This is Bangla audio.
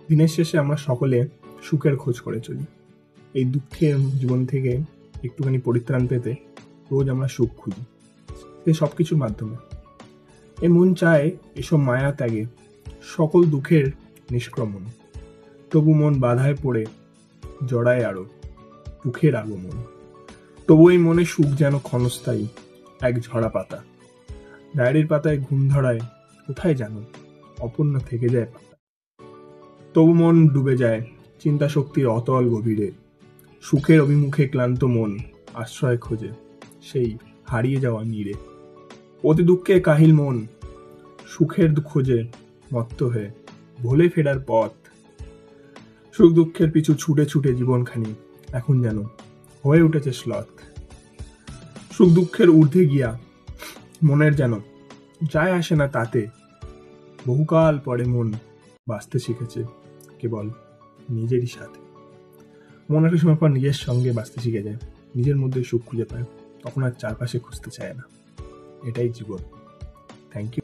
দিনের শেষে আমরা সকলে সুখের খোঁজ করে চলি। এই দুঃখের জীবন থেকে একটুখানি পরিত্রাণ পেতে রোজ আমরা সুখ খুঁজি, এই সব কিছুর মাধ্যমে। এই মন চায় এসব মায়া ত্যাগে সকল দুঃখের নিষ্ক্রমণ। তবু মন বাধায় পড়ে জড়ায় আরো দুঃখের আগমন। তবু এই মনে সুখ যেন ক্ষণস্থায়ী এক ঝরা পাতা। ডায়েরির পাতায় ঘুম ধরায় কোথায় জানো অপূর্ণ থেকে যায় পাতা। তবু মন ডুবে যায় চিন্তা শক্তির অতল গভীরে। সুখের অভিমুখে ক্লান্ত মন আশ্রয় খোঁজে সেই হারিয়ে যাওয়া নীড়ে। অতি দুঃখে কাহিল মন সুখের খোঁজে মত্ত হয়ে ভোলে ফেরার পথ। সুখ দুঃখের পিছু ছুটে ছুটে জীবনখানি এখন যেন হয়ে উঠেছে শ্লথ। সুখ দুঃখের ঊর্ধ্বে গিয়া মনের যেন যায় আসে না তাতে। বহুকাল পরে মন বাঁচতে শিখেছে কেবল নিজেরই সাথে। মন একটা সময় পর নিজের সঙ্গে বাঁচতে শিখে যায়, নিজের মধ্যে সুখ খুঁজে পায়, তখন আর চারপাশে খুঁজতে চায় না। এটাই জীবন। Thank you.